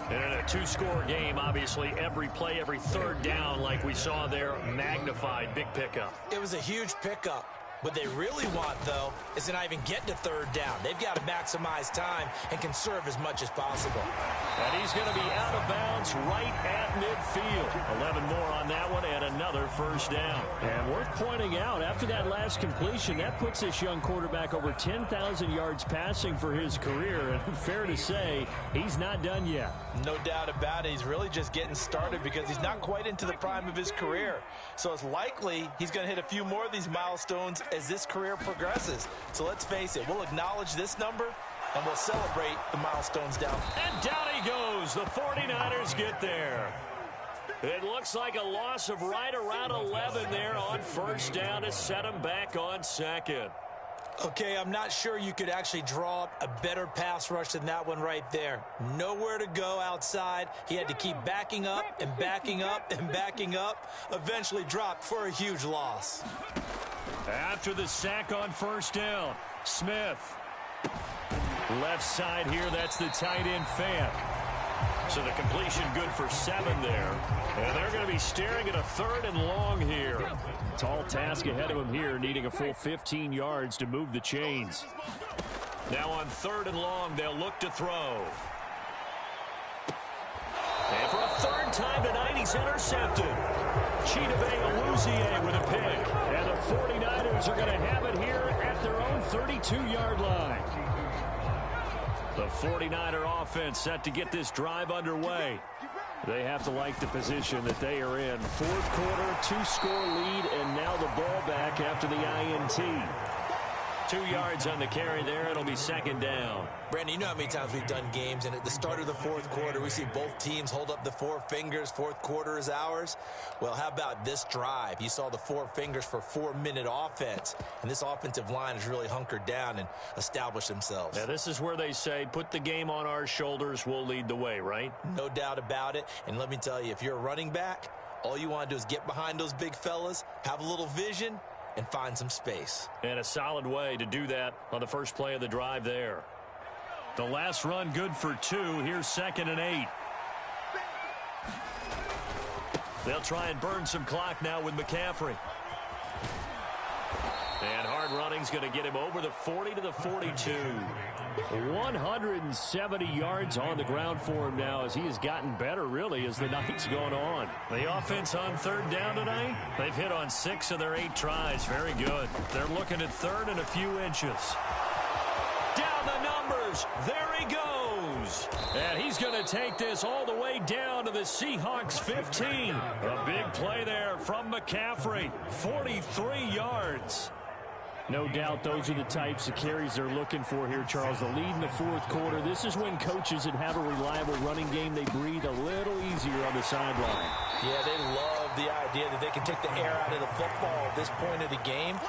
[SPEAKER 2] And in a two-score game, obviously, every play, every third down, like we saw there, magnified. Big pickup.
[SPEAKER 3] It was a huge pickup. What they really want, though, is to not even get to third down. They've got to maximize time and conserve as much as possible.
[SPEAKER 2] And he's going to be out of bounds right at midfield. 11 more on that one and another first down.
[SPEAKER 1] And worth pointing out, after that last completion, that puts this young quarterback over 10,000 yards passing for his career. And fair to say, he's not done yet.
[SPEAKER 3] No doubt about it. He's really just getting started because he's not quite into the prime of his career. So it's likely he's going to hit a few more of these milestones as this career progresses. So let's face it, we'll acknowledge this number and we'll celebrate the milestones down.
[SPEAKER 2] And down he goes. The 49ers get there. It looks like a loss of right around 11 there on first down to set him back on second.
[SPEAKER 3] Okay, I'm not sure you could actually draw up a better pass rush than that one right there. Nowhere to go outside. He had to keep backing up and backing up and backing up. Eventually dropped for a huge loss.
[SPEAKER 2] After the sack on first down, Smith. Left side here, that's the tight end Fant. So the completion good for 7 there. And they're going to be staring at a 3rd and long here.
[SPEAKER 1] Tall task ahead of him here, needing a full 15 yards to move the chains.
[SPEAKER 2] Now on 3rd and long, they'll look to throw. And for a 3rd time tonight, he's intercepted. Chidobe Awuzie with a pick.
[SPEAKER 1] And the 49ers are going to have it here at their own 32-yard line.
[SPEAKER 2] The 49er offense set to get this drive underway.
[SPEAKER 1] They have to like the position that they are in. 4th quarter, 2-score lead, and now the ball back after the INT.
[SPEAKER 2] 2 yards on the carry there. It'll be 2nd down.
[SPEAKER 3] Brandon, you know how many times we've done games, and at the start of the 4th quarter, we see both teams hold up the 4 fingers. 4th quarter is ours. Well, how about this drive? You saw the 4 fingers for 4-minute offense, and this offensive line has really hunkered down and established themselves.
[SPEAKER 2] Now, this is where they say, put the game on our shoulders, we'll lead the way, right?
[SPEAKER 3] No doubt about it. And let me tell you, if you're a running back, all you want to do is get behind those big fellas, have a little vision, and find some space.
[SPEAKER 2] And a solid way to do that on the first play of the drive there. The last run good for 2. Here's 2nd and 8. They'll try and burn some clock now with McCaffrey. And hard running's going to get him over the 40 to the 42.
[SPEAKER 1] 170 yards on the ground for him now as he has gotten better, really, as the night's gone on.
[SPEAKER 2] The offense on 3rd down tonight, they've hit on 6 of their 8 tries. Very good. They're looking at 3rd and a few inches. Down the numbers. There he goes.
[SPEAKER 1] And he's going to take this all the way down to the Seahawks 15.
[SPEAKER 2] A big play there from McCaffrey. 43 yards.
[SPEAKER 1] No doubt those are the types of carries they're looking for here, Charles. The lead in the 4th quarter. This is when coaches that have a reliable running game, they breathe a little easier on the sideline.
[SPEAKER 3] Yeah, they love the idea that they can take the air out of the football at this point of the game.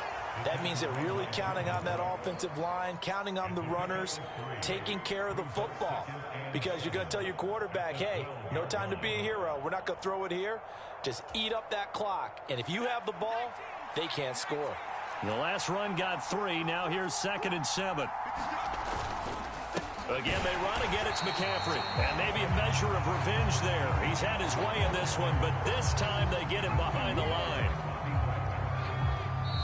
[SPEAKER 3] That means they're really counting on that offensive line, counting on the runners, taking care of the football. Because you're going to tell your quarterback, hey, no time to be a hero. We're not going to throw it here. Just eat up that clock. And if you have the ball, they can't score.
[SPEAKER 2] The last run got 3. Now here's 2nd and 7. Again, they run again. It's McCaffrey. And maybe a measure of revenge there. He's had his way in this one, but this time they get him behind the line.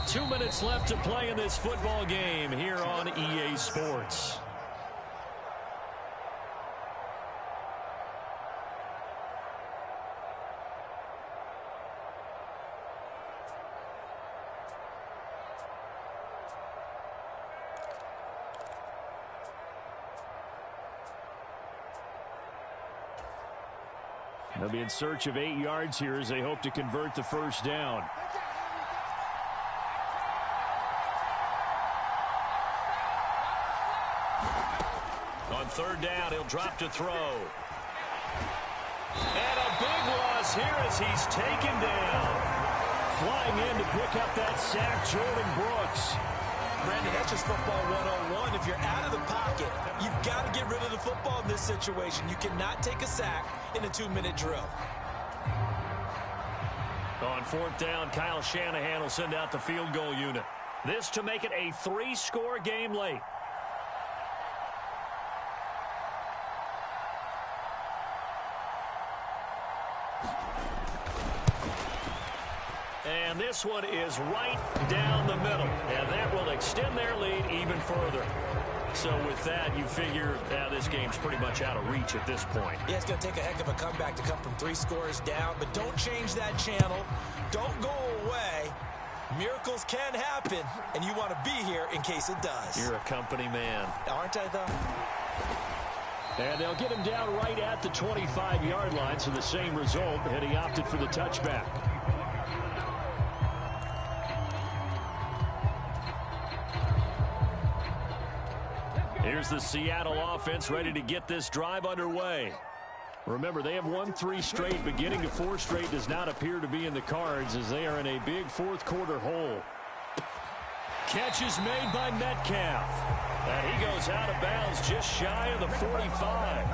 [SPEAKER 2] 2 minutes left to play in this football game here on EA Sports.
[SPEAKER 1] They'll be in search of 8 yards here as they hope to convert the first down.
[SPEAKER 2] On 3rd down, he'll drop to throw. And a big loss here as he's taken down.
[SPEAKER 1] Flying in to pick up that sack, Jordan Brooks.
[SPEAKER 3] Brandon, that's just football 101. If you're out of the pocket, you've got to get rid of the football in this situation. You cannot take a sack in a 2-minute drill.
[SPEAKER 2] On 4th down, Kyle Shanahan will send out the field goal unit. This to make it a 3-score game late. And this one is right down the middle. And that will extend their lead even further. So with that, you figure this game's pretty much out of reach at this point.
[SPEAKER 3] Yeah, it's going to take a heck of a comeback to come from 3 scores down. But don't change that channel. Don't go away. Miracles can happen, and you want to be here in case it does.
[SPEAKER 2] You're a company man.
[SPEAKER 3] Aren't I, though?
[SPEAKER 1] And they'll get him down right at the 25-yard line, so the same result, and he opted for the touchback. Here's the Seattle offense ready to get this drive underway. Remember, they have won 3 straight, but getting to 4 straight does not appear to be in the cards as they are in a big fourth-quarter hole. Catch is made by Metcalf. And he goes out of bounds just shy of the 45.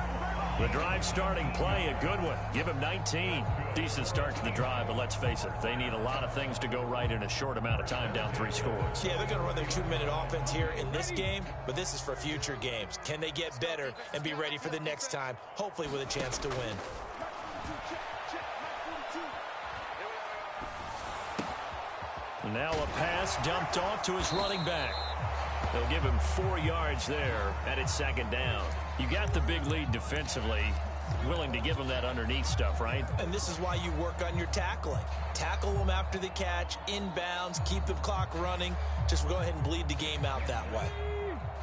[SPEAKER 1] The drive starting play, a good one. Give him 19. Decent start to the drive, but let's face it, they need a lot of things to go right in a short amount of time down 3 scores.
[SPEAKER 3] Yeah, they're going to run their 2-minute offense here in this game, but this is for future games. Can they get better and be ready for the next time, hopefully with a chance to win?
[SPEAKER 1] Now a pass dumped off to his running back. They'll give him 4 yards there, and it's 2nd down. You got the big lead defensively. Willing to give them that underneath stuff, right?
[SPEAKER 3] And this is why you work on your tackling. Tackle them after the catch, inbounds, keep the clock running. Just go ahead and bleed the game out that way.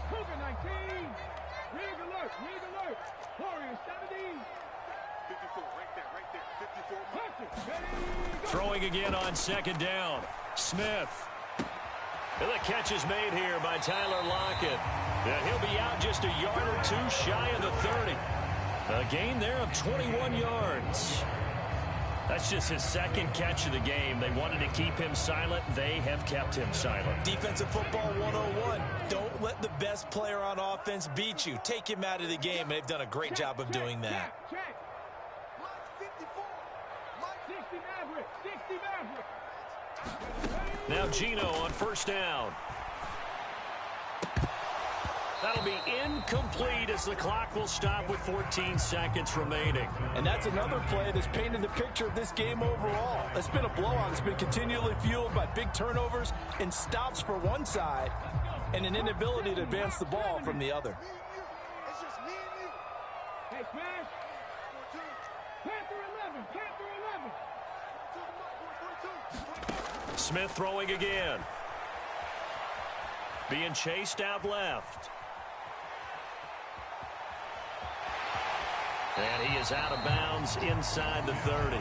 [SPEAKER 4] Cougar 19. Rig alert. Rig alert. Warriors 17. 54 right there. 54. Ready,
[SPEAKER 1] Throwing again on 2nd down. Smith. And the catch is made here by Tyler Lockett. And he'll be out just a yard or 2 shy of the 30. A gain there of 21 yards. That's just his 2nd catch of the game. They wanted to keep him silent. They have kept him silent.
[SPEAKER 3] Defensive football 101. Don't let the best player on offense beat you. Take him out of the game, and they've done a great job of doing that.
[SPEAKER 4] check. 54. 60 Maverick. 60 Maverick.
[SPEAKER 1] Now Geno on 1st down. That'll be incomplete as the clock will stop with 14 seconds remaining.
[SPEAKER 5] And that's another play that's painted the picture of this game overall. It's been a blowout. It's been continually fueled by big turnovers and stops for one side and an inability to advance the ball from the other.
[SPEAKER 4] It's just me and you. Hey, Smash. Panther 11. Panther 11.
[SPEAKER 1] Smith throwing again. Being chased out left. And he is out of bounds inside the 30.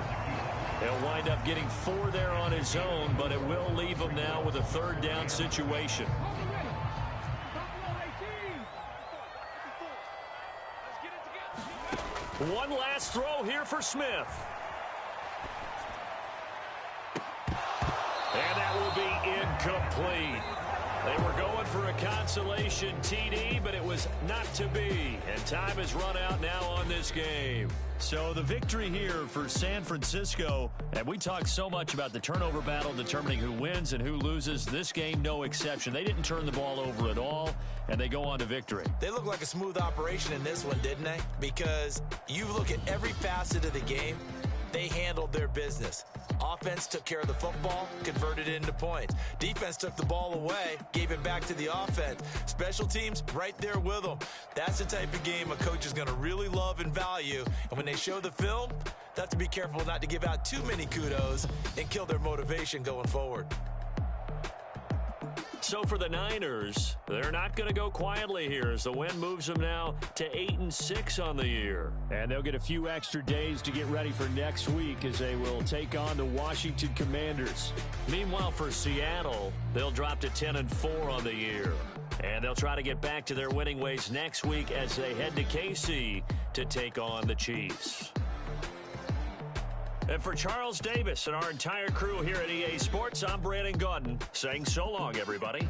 [SPEAKER 1] He'll wind up getting 4 there on his own, but it will leave him now with a 3rd down situation. One last throw here for Smith. And that will be incomplete. They were going for a consolation TD, but it was not to be. And time has run out now on this game. So the victory here for San Francisco, and we talk so much about the turnover battle determining who wins and who loses. This game, no exception. They didn't turn the ball over at all, and they go on to victory.
[SPEAKER 3] They look like a smooth operation in this one, didn't they? Because you look at every facet of the game, they handled their business. Offense took care of the football, converted it into points. Defense took the ball away, gave it back to the offense. Special teams, right there with them. That's the type of game a coach is going to really love and value. And when they show the film, they have to be careful not to give out too many kudos and kill their motivation going forward.
[SPEAKER 1] So for the Niners, they're not going to go quietly here as the win moves them now to 8-6 on the year. And they'll get a few extra days to get ready for next week as they will take on the Washington Commanders. Meanwhile, for Seattle, they'll drop to 10-4 on the year. And they'll try to get back to their winning ways next week as they head to KC to take on the Chiefs. And for Charles Davis and our entire crew here at EA Sports, I'm Brandon Gaudin saying so long, everybody.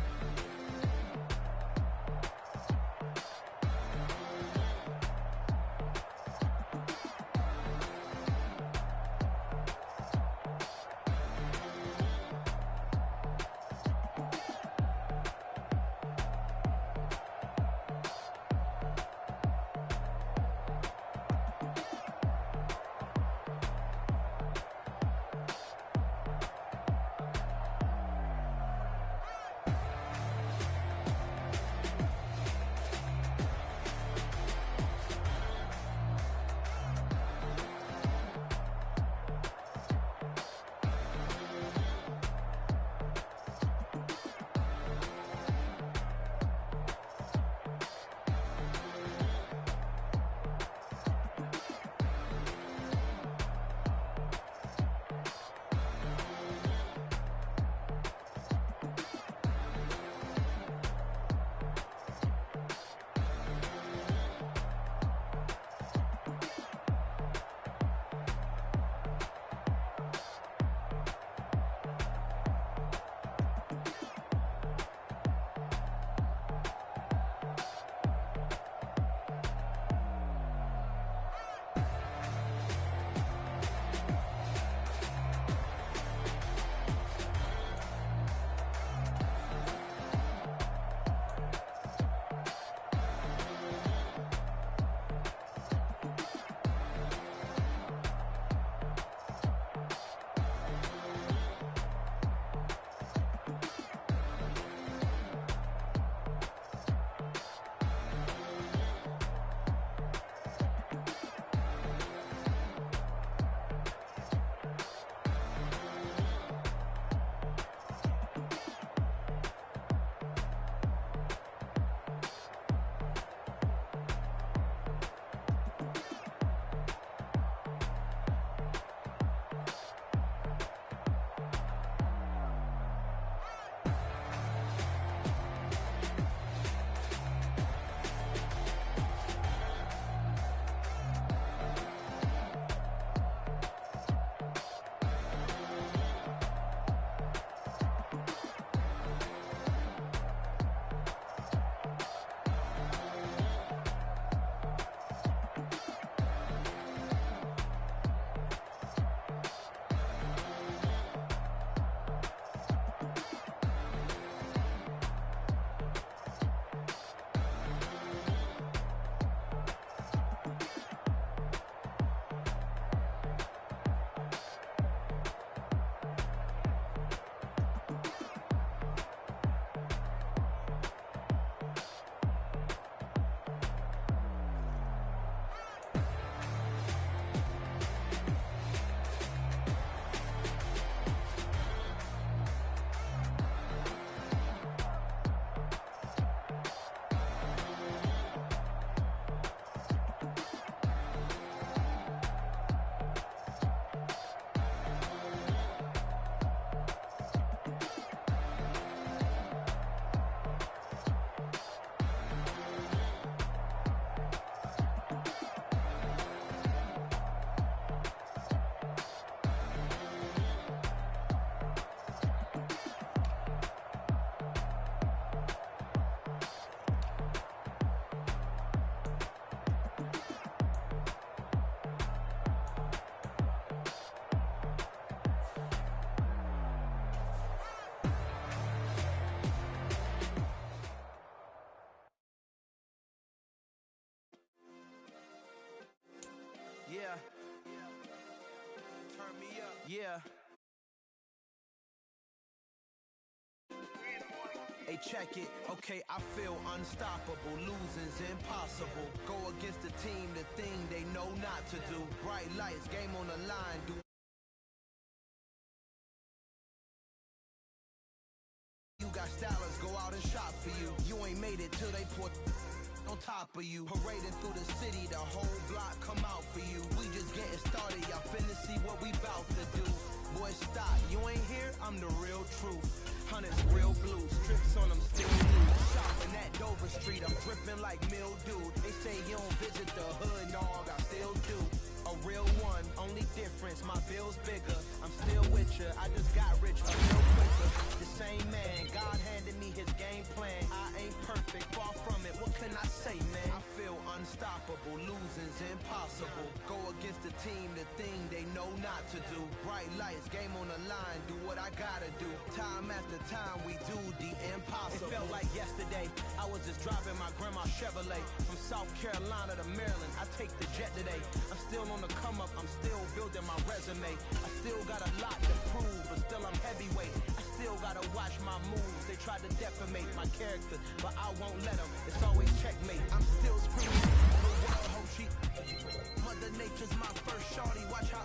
[SPEAKER 6] Yeah. Hey, check it. Okay, I feel unstoppable. Losing's impossible. Go against the team, the thing they know not to do. Bright lights, game on the line. You got stylers, go out and shop for you. You ain't made it till they put on top of you. Parading through the city, the whole block come out for you. We just getting started, y'all finna see what we bout to do. Boy, stop, you ain't here, I'm the real truth. Hunters, real blue, strips on them still new. Shopping at Dover Street, I'm dripping like mildew. They say you don't visit the hood, dog, I still do. A real one, only difference, my bill's bigger. I'm still with ya, I just got rich a little quicker. The same man, God handed me his game plan. I ain't perfect, far from it, what can I say, man? I feel unstoppable, losing's impossible. Go against the team, the thing they know not to do. Bright lights, game on the line, do what I gotta do. Time after time, we do the impossible. It felt like yesterday, I was just driving my grandma's Chevrolet. From South Carolina to Maryland, I take the jet today. I'm still on the come up, I'm still building my resume. I still got a lot to prove, but still I'm heavyweight. I still gotta watch my moves. They try to defamate my character, but I won't let them. It's always checkmate. I'm still screaming. The world hope she. Mother Nature's my first shorty. Watch how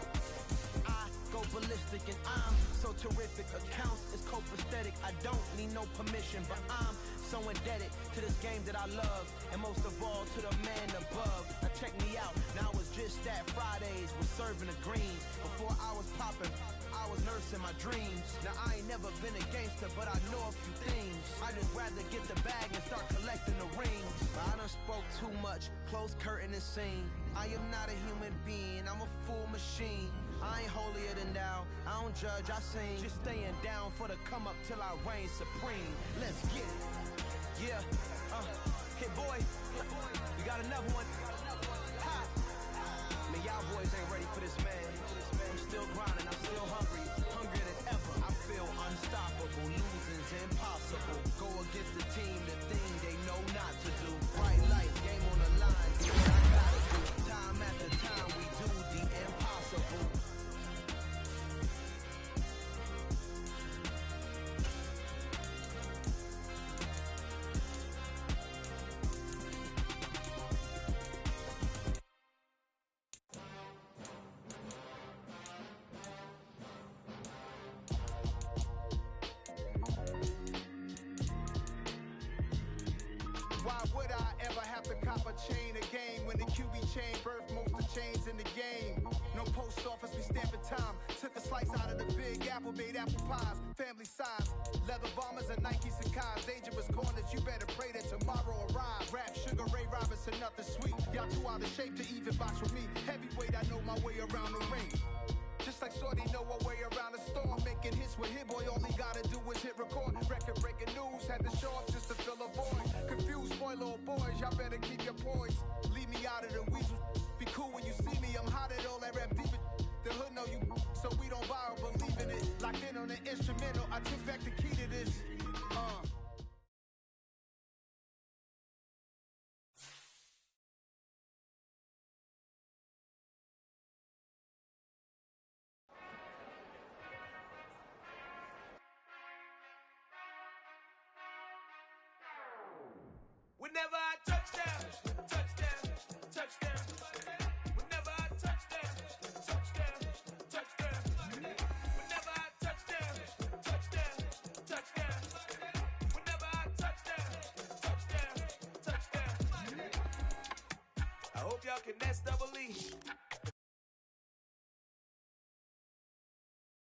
[SPEAKER 6] I go ballistic, and I'm so terrific. Accounts is copacetic. I don't need no permission, but I'm so indebted to this game that I love, and most of all to the man above. Now check me out. Now it's just that Fridays was serving the greens. Before I was popping, I was nursing my dreams. Now I ain't never been a gangster, but I know a few things. I just rather get the bag and start collecting the rings. But I done spoke too much. Close curtain and scene. I am not a human being. I'm a full machine. I ain't holier than thou. I don't judge, I sing. Just staying down for the come up till I reign supreme. Let's get it. Yeah. Hey boy, we got another one. Ha. Man, y'all boys ain't ready for this, man. I'm still grinding, I'm still hungry. Hungrier than ever. I feel unstoppable. Losing's impossible. Go against the team, the thing they know not to do. Bright lights, game on the line. Do what I gotta do. Time after time, we do the impossible.
[SPEAKER 7] Why would I ever have to cop a chain again when the QB chain birthed most of the chains in the game? No post office, we stamping time. Took a slice out of the big apple, made apple pies, family size. Leather bombers and Nike Sacai's. Dangerous corners, you better pray that tomorrow arrives. Rap, Sugar Ray Robinson, nothing sweet. Y'all too out of shape to even box with me. Heavyweight, I know my way around the ring. Just like Shorty know her way around the storm. Making hits with Hit Boy, all he gotta do is hit record. Record breaking news, had to show up just to fill a void. Confused boy, little boys, y'all better keep your poise. Leave me out of the weasel. Be cool when you see me, I'm hot at all that rap deep. The hood know you, so we don't borrow, believe in it. Locked in on the instrumental, I took back the key to this.
[SPEAKER 8] Whenever I touchdown, touchdown, touchdown. Whenever I touchdown, touchdown, touchdown. Whenever I touchdown, touchdown, touchdown. Whenever I touchdown, touchdown, touchdown. I hope y'all can SEE.